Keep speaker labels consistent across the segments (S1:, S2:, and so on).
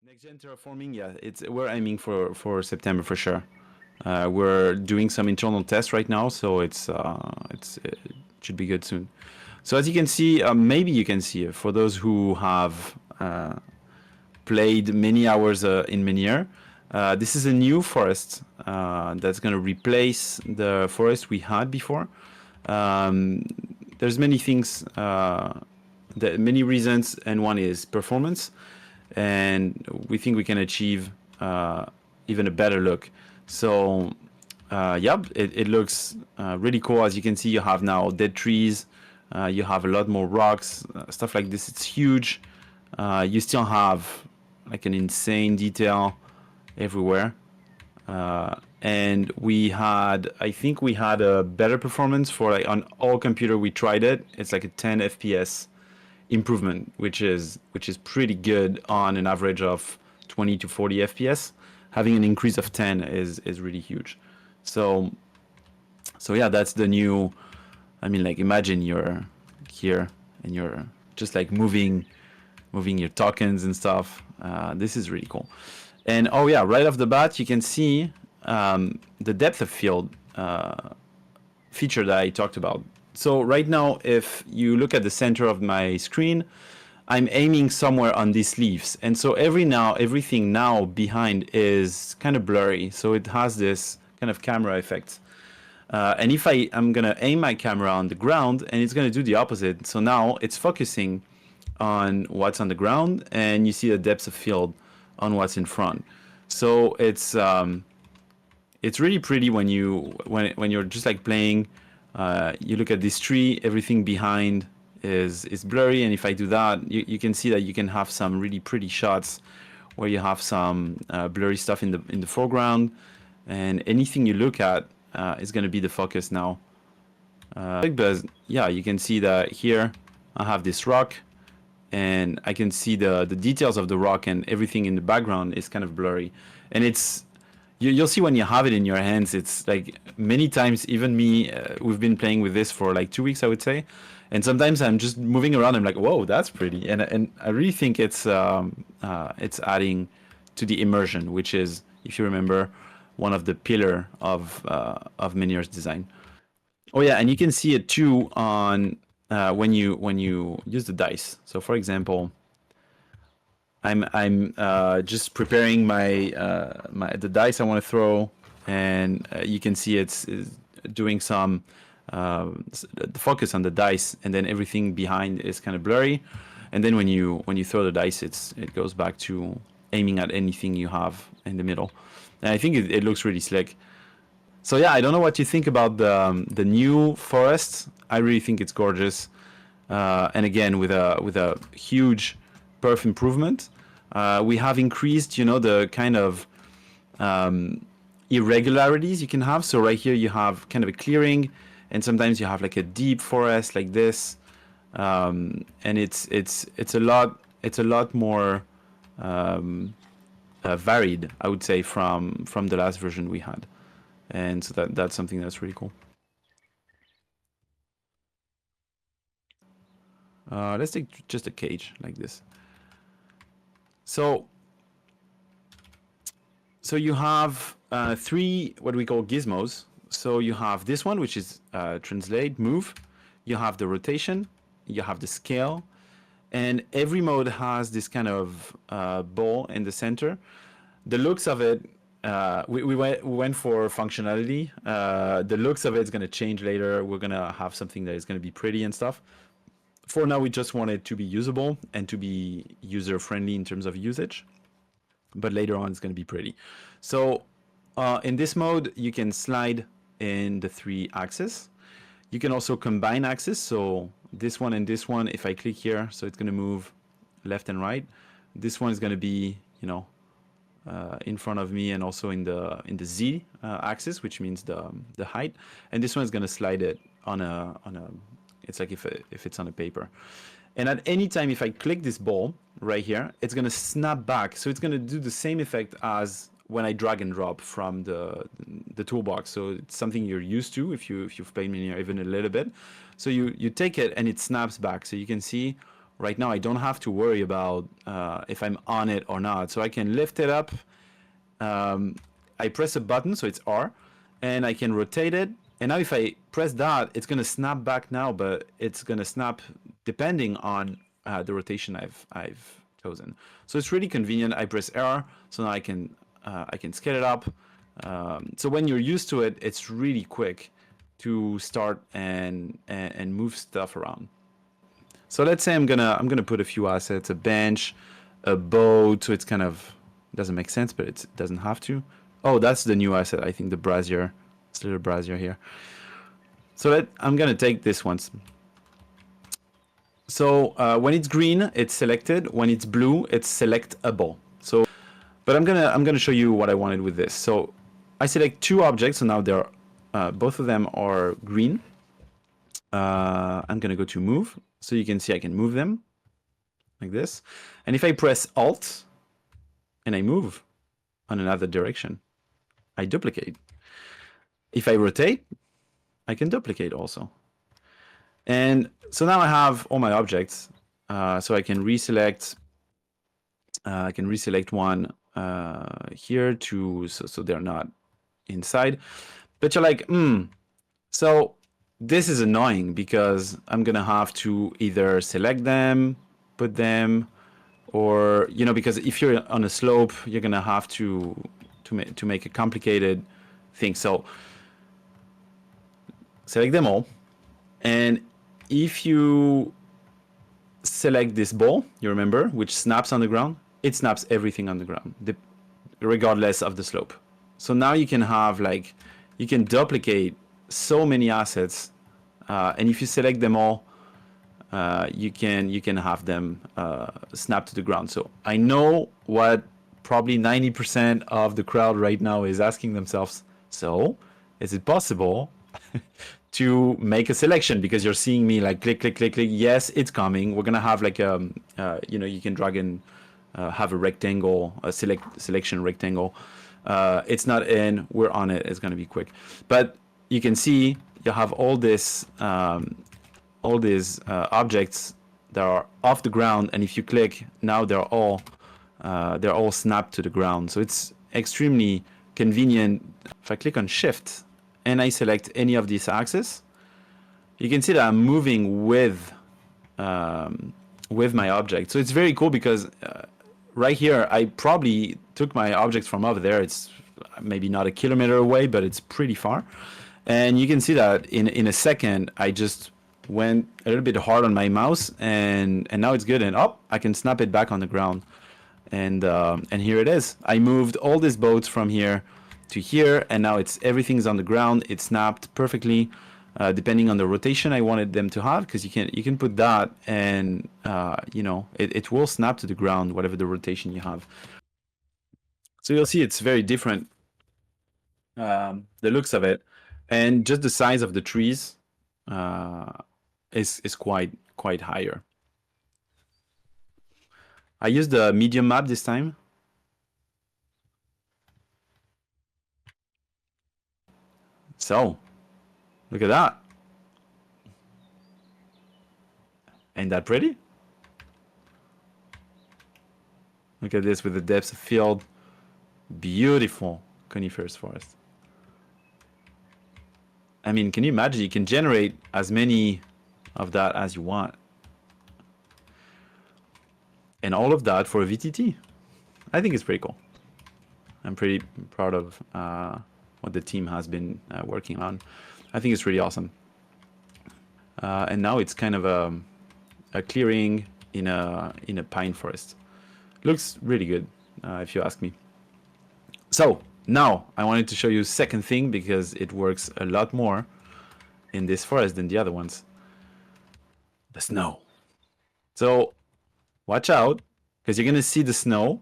S1: Next gen terraforming, yeah, we're aiming for September for sure. We're doing some internal tests right now, so it should be good soon. So as you can see, maybe you can see for those who have played many hours in Menyr, this is a new forest that's going to replace the forest we had before. There's many things, many reasons, and one is performance, and we think we can achieve even a better look. So, yep, it looks really cool. As you can see, you have now dead trees, you have a lot more rocks, stuff like this. It's huge. You still have like an insane detail everywhere. And I think we had a better performance for like on all computer we tried it. It's like a 10 FPS improvement, which is pretty good on an average of 20 to 40 FPS. Having an increase of 10 is really huge. So yeah, that's the new. I mean, like imagine you're here and you're just like moving your tokens and stuff. This is really cool. And oh yeah, right off the bat, you can see the depth of field feature that I talked about. So right now, if you look at the center of my screen, I'm aiming somewhere on these leaves. And so everything now behind is kind of blurry. So it has this kind of camera effect. And if I'm going to aim my camera on the ground, and it's going to do the opposite. So now it's focusing on what's on the ground, and you see the depth of field on what's in front. So it's really pretty when you're just like playing. You look at this tree, everything behind is blurry, and if I do that, you can see that you can have some really pretty shots where you have some blurry stuff in the foreground, and anything you look at is going to be the focus now. But yeah, you can see that here I have this rock, and I can see the details of the rock, and everything in the background is kind of blurry. And you'll see when you have it in your hands, it's like many times, even me, we've been playing with this for like 2 weeks, I would say. And sometimes I'm just moving around, I'm like, whoa, that's pretty. And I really think it's adding to the immersion, which is, if you remember, one of the pillar of Menyr's design. Oh yeah, and you can see it too on when you use the dice. So for example, I'm just preparing the dice I want to throw, and you can see it's doing some the focus on the dice, and then everything behind is kind of blurry. And then when you throw the dice, it goes back to aiming at anything you have in the middle. And I think it looks really slick. So yeah, I don't know what you think about the new forest. I really think it's gorgeous, and again with a huge perf improvement. We have increased, the kind of irregularities you can have. So right here you have kind of a clearing, and sometimes you have like a deep forest like this, and it's a lot more varied, I would say, from the last version we had. And so that's something that's really cool. Let's take just a cage like this. So you have three what we call gizmos. So you have this one, which is translate, move. You have the rotation. You have the scale. And every mode has this kind of ball in the center. The looks of it, we went for functionality. The looks of it is going to change later. We're going to have something that is going to be pretty and stuff. For now, we just want it to be usable and to be user-friendly in terms of usage. But later on, it's going to be pretty. So in this mode, you can slide in the 3 axes. You can also combine axes. So this one and this one, if I click here, so it's going to move left and right. This one is going to be, in front of me, and also in the Z axis, which means the height. And this one is going to slide it on a. It's like if it's on a paper. And at any time, if I click this ball right here, it's going to snap back. So it's going to do the same effect as when I drag and drop from the toolbox. So it's something you're used to if you've played Menyr even a little bit. So you take it and it snaps back. So you can see right now I don't have to worry about if I'm on it or not. So I can lift it up. I press a button, so it's R, and I can rotate it. And now if I press that, it's going to snap back now, but it's going to snap depending on the rotation I've chosen. So it's really convenient. I press R, so now I can scale it up. So when you're used to it, it's really quick to start and move stuff around. So let's say I'm gonna put a few assets, a bench, a boat. So it's kind of doesn't make sense, but it doesn't have to. Oh, that's the new asset. I think the brazier, this little brazier here. So I'm gonna take this once. So when it's green, it's selected. When it's blue, it's selectable. So, but I'm gonna show you what I wanted with this. So I select two objects. So now they're both of them are green. I'm gonna go to move. So you can see I can move them like this. And if I press Alt and I move on another direction, I duplicate. If I rotate, I can duplicate also. And so now I have all my objects. So I can reselect. I can reselect one here to so they're not inside. But you're like, so this is annoying because I'm gonna have to either select them, put them, or because if you're on a slope, you're gonna have to make a complicated thing. So select them all, and if you select this ball, you remember, which snaps on the ground, it snaps everything on the ground, regardless of the slope. So now you can have you can duplicate so many assets, and if you select them all, you can have them snap to the ground. So I know what probably 90% of the crowd right now is asking themselves. So is it possible to make a selection? Because you're seeing me click, click, click, click. Yes, it's coming. We're gonna have you can drag in, have a rectangle, a selection rectangle. It's not in. We're on it. It's gonna be quick. But you can see you have all these objects that are off the ground, and if you click, now they're all snapped to the ground. So it's extremely convenient. If I click on Shift and I select any of these axes, you can see that I'm moving with my object. So it's very cool because right here I probably took my objects from over there. It's maybe not a kilometer away, but it's pretty far. And you can see that in a second, I just went a little bit hard on my mouse, and now it's good. And I can snap it back on the ground. And here it is. I moved all these boats from here to here, and now everything's on the ground. It snapped perfectly, depending on the rotation I wanted them to have, because you can put that, and it will snap to the ground, whatever the rotation you have. So you'll see it's very different, the looks of it, and just the size of the trees is quite higher. I used the medium map this time. So look at that. Ain't that pretty? Look at this with the depth of field. Beautiful coniferous forest. I mean, can you imagine? You can generate as many of that as you want. And all of that for a VTT. I think it's pretty cool. I'm pretty proud of what the team has been working on. I think it's really awesome. And now it's kind of a clearing in a pine forest. Looks really good, if you ask me. So now I wanted to show you a second thing, because it works a lot more in this forest than the other ones. The snow. So watch out, because you're gonna see the snow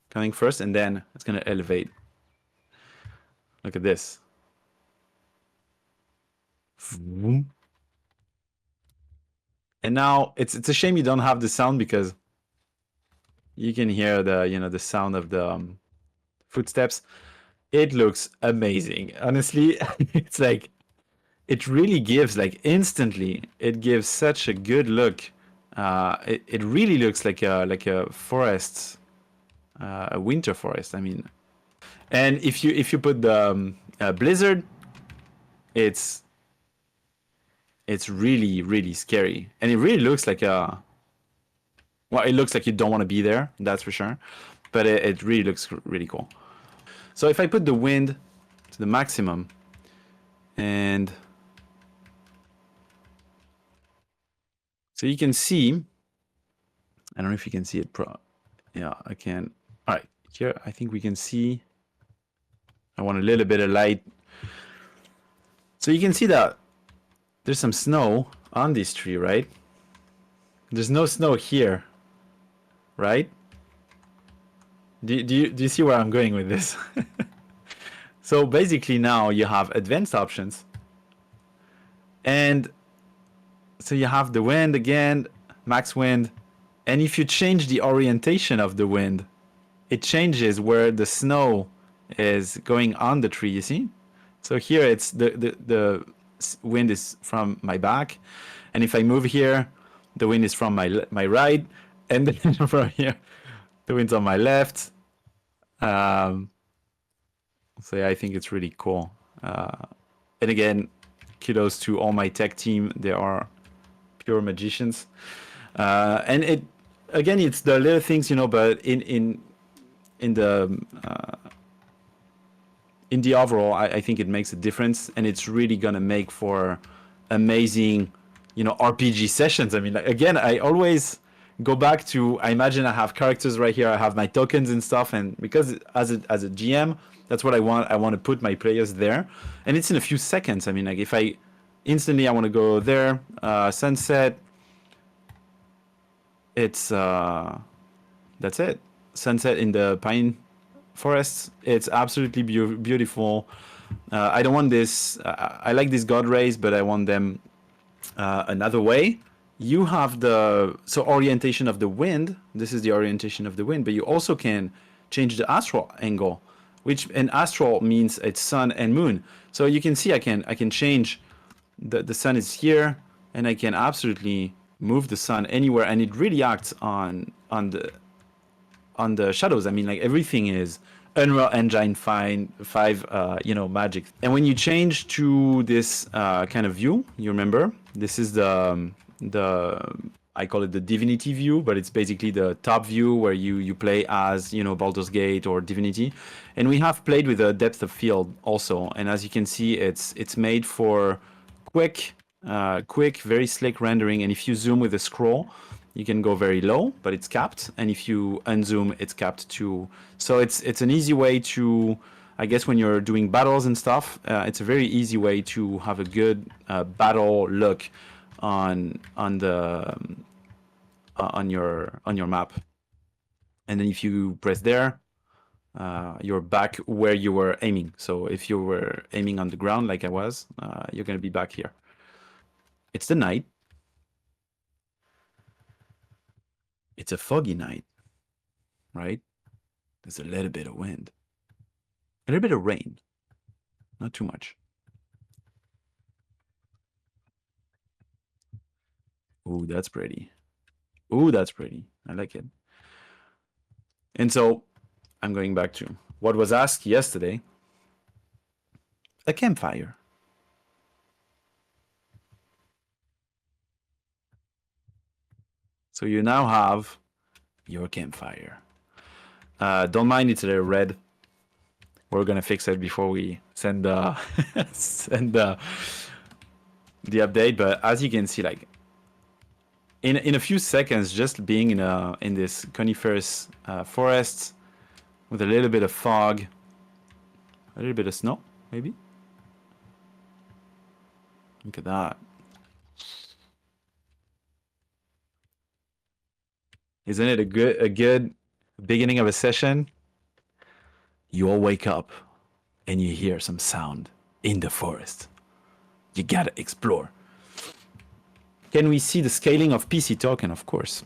S1: coming first, and then it's gonna elevate. Look at this. And now it's a shame you don't have the sound, because you can hear the sound of the footsteps. It looks amazing. Honestly, it's it really gives instantly. It gives such a good look it really looks like a forest, a winter forest. I mean, and if you put the blizzard, it's really scary, and it really looks like a well, it looks like you don't want to be there. That's for sure, but it really looks really cool. So if I put the wind to the maximum, and so you can see, I don't know if you can see it. Yeah, I can. All right, here I think we can see. I want a little bit of light, so you can see that there's some snow on this tree, right? There's no snow here, right? Do you see where I'm going with this? So basically now you have advanced options, and so you have the wind again, max wind, and if you change the orientation of the wind, it changes where the snow is going on the tree, you see? So here it's the wind is from my back, and if I move here, the wind is from my right, and then from here, the wind's on my left. Um, so yeah, I think it's really cool. And again, kudos to all my tech team. They are pure magicians. And it again, it's the little things, but in the in the overall, I think it makes a difference, and it's really gonna make for amazing, RPG sessions. I mean, like, again, I always go back to, I imagine I have characters right here, I have my tokens and stuff, and because as a GM, that's what I want. I want to put my players there, and it's in a few seconds. I mean, like if I instantly I want to go there, sunset. It's that's it. Sunset in the pine forests. It's absolutely beautiful. I don't want this. I like these god rays, but I want them another way. You have the orientation of the wind. This is the orientation of the wind, but you also can change the astral angle, which an astral means it's sun and moon. So you can see I can change the sun is here, and I can absolutely move the sun anywhere, and it really acts on the shadows. I mean, like everything is Unreal Engine 5, magic. And when you change to this kind of view, you remember this is the I call it the Divinity view, but it's basically the top view where you play as Baldur's Gate or Divinity, and we have played with the depth of field also. And as you can see, it's made for quick, very slick rendering. And if you zoom with a scroll, you can go very low, but it's capped. And if you unzoom, it's capped too. So it's an easy way to, I guess, when you're doing battles and stuff, it's a very easy way to have a good battle look on your map. And then if you press there, you're back where you were aiming. So if you were aiming on the ground like I was, you're going to be back here. It's the night. It's a foggy night, right? There's a little bit of wind, a little bit of rain, not too much. Ooh, that's pretty. Ooh, that's pretty. I like it. And so I'm going back to what was asked yesterday. A campfire. So you now have your campfire. Don't mind it's a little red. We're gonna fix it before we send the send the update. But as you can see, like in a few seconds, just being in this coniferous forest with a little bit of fog, a little bit of snow, maybe. Look at that. Isn't it a good beginning of a session? You all wake up and you hear some sound in the forest. You gotta explore. Can we see the scaling of PC token? Of course.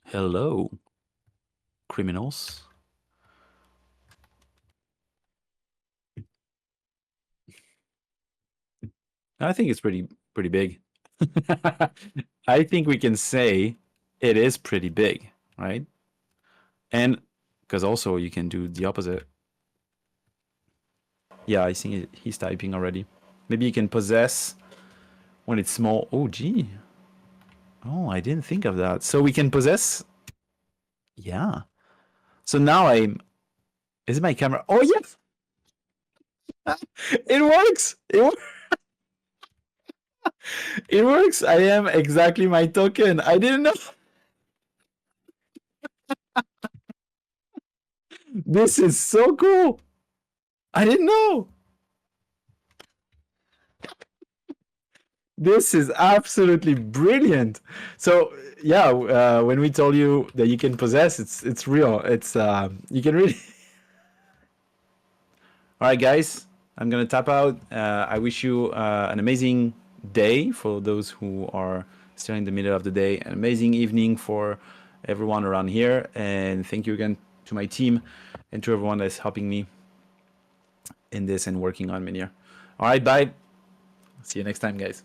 S1: Hello, criminals. I think it's pretty pretty big. I think we can say it is pretty big, right? And because also you can do the opposite. Yeah, I think he's typing already. Maybe you can possess when it's small. Oh, gee. Oh, I didn't think of that. So we can possess. Yeah. So now I'm. Is it my camera? Oh, yes. It works. It works. I am exactly my token. I didn't know. This is so cool. I didn't know. This is absolutely brilliant. So yeah, when we told you that you can possess, it's real. It's you can really. All right, guys, I'm gonna tap out. I wish you an amazing day for those who are still in the middle of the day. An amazing evening for everyone around here, and thank you again to my team and to everyone that's helping me in this and working on Menyr. All right, bye. See you next time, guys.